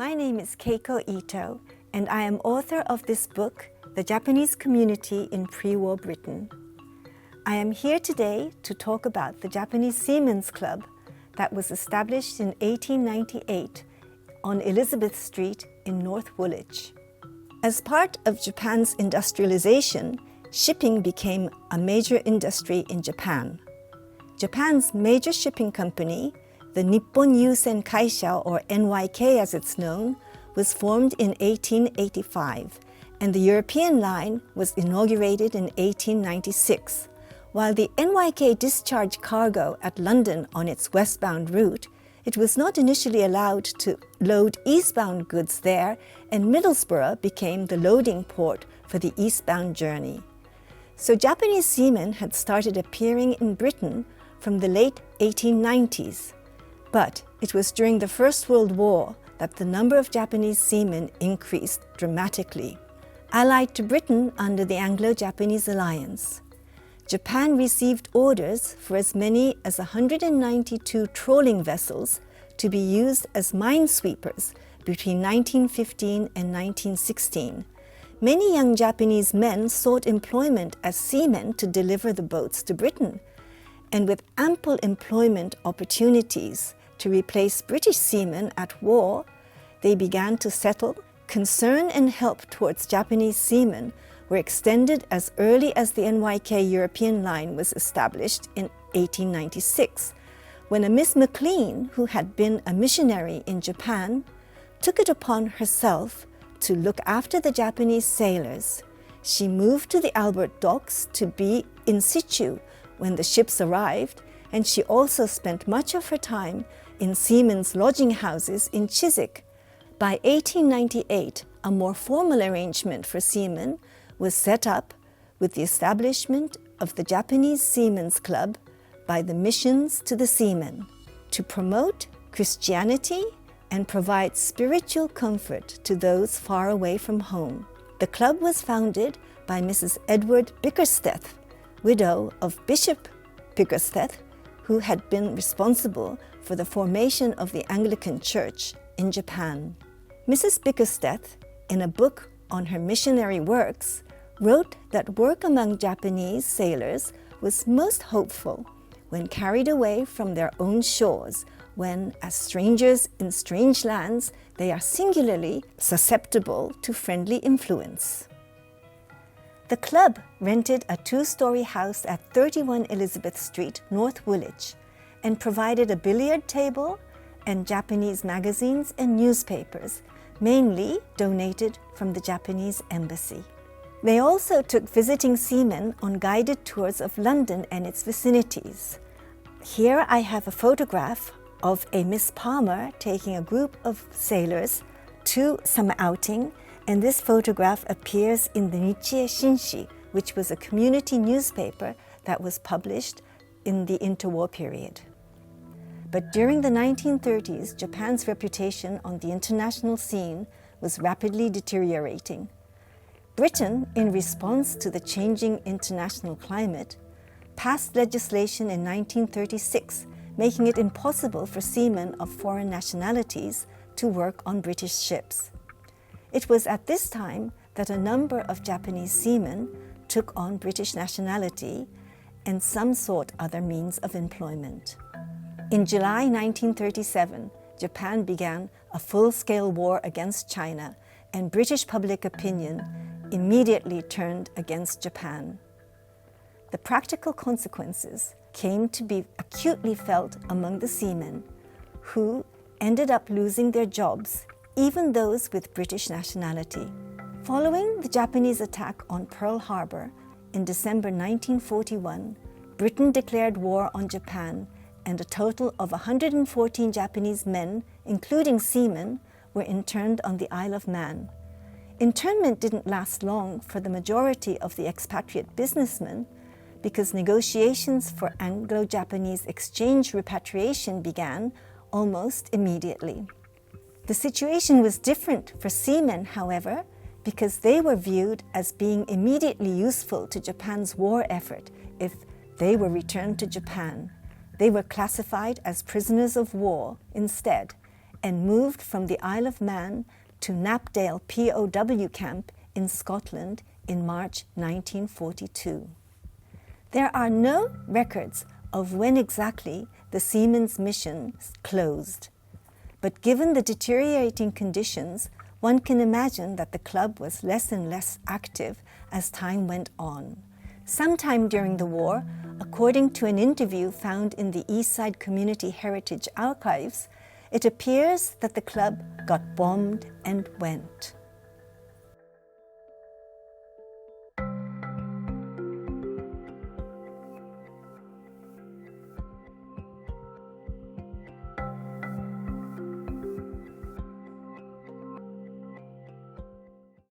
My name is Keiko Itoh, and I am author of this book, The Japanese Community in Pre-War Britain. I am here today to talk about the Japanese Seamen's Club that was established in 1898 on Elizabeth Street in North Woolwich. As part of Japan's industrialization, shipping became a major industry in Japan. Japan's major shipping company, the Nippon Yusen Kaisha, or NYK as it's known, was formed in 1885, and the European line was inaugurated in 1896. While the NYK discharged cargo at London on its westbound route, it was not initially allowed to load eastbound goods there, and Middlesbrough became the loading port for the eastbound journey. So Japanese seamen had started appearing in Britain from the late 1890s. But it was during the First World War that the number of Japanese seamen increased dramatically. Allied to Britain under the Anglo-Japanese alliance, Japan received orders for as many as 192 trawling vessels to be used as minesweepers between 1915 and 1916. Many young Japanese men sought employment as seamen to deliver the boats to Britain, and with ample employment opportunities to replace British seamen at war, they began to settle. Concern and help towards Japanese seamen were extended as early as the NYK European line was established in 1896, when a Miss McLean, who had been a missionary in Japan, took it upon herself to look after the Japanese sailors. She moved to the Albert Docks to be in situ when the ships arrived, and she also spent much of her time in seamen's lodging houses in Chiswick. By 1898, a more formal arrangement for seamen was set up with the establishment of the Japanese Seamen's Club by the missions to the seamen to promote Christianity and provide spiritual comfort to those far away from home. The club was founded by Mrs Edward Bickersteth, widow of Bishop Bickersteth, who had been responsible for the formation of the Anglican Church in Japan. Mrs Bickersteth, in a book on her missionary works, wrote that work among Japanese sailors was most hopeful when carried away from their own shores, when, as strangers in strange lands, they are singularly susceptible to friendly influence. The club rented a two-story house at 31 Elizabeth Street, North Woolwich, and provided a billiard table and Japanese magazines and newspapers, mainly donated from the Japanese embassy. They also took visiting seamen on guided tours of London and its vicinities. Here I have a photograph of a Miss Palmer taking a group of sailors to some outing, and this photograph appears in the Nichie Shinshi, which was a community newspaper that was published in the interwar period. But during the 1930s, Japan's reputation on the international scene was rapidly deteriorating. Britain, in response to the changing international climate, passed legislation in 1936, making it impossible for seamen of foreign nationalities to work on British ships. It was at this time that a number of Japanese seamen took on British nationality, and some sought other means of employment. In July 1937, Japan began a full-scale war against China, and British public opinion immediately turned against Japan. The practical consequences came to be acutely felt among the seamen, who ended up losing their jobs, even those with British nationality. Following the Japanese attack on Pearl Harbor in December 1941, Britain declared war on Japan, and a total of 114 Japanese men, including seamen, were interned on the Isle of Man. Internment didn't last long for the majority of the expatriate businessmen, because negotiations for Anglo-Japanese exchange repatriation began almost immediately. The situation was different for seamen, however, because they were viewed as being immediately useful to Japan's war effort if they were returned to Japan. They were classified as prisoners of war instead, and moved from the Isle of Man to Knapdale POW camp in Scotland in March 1942. There are no records of when exactly the Seamen's mission closed, but given the deteriorating conditions, one can imagine that the club was less and less active as time went on. Sometime during the war, according to an interview found in the Eastside Community Heritage Archives, it appears that the club got bombed and went.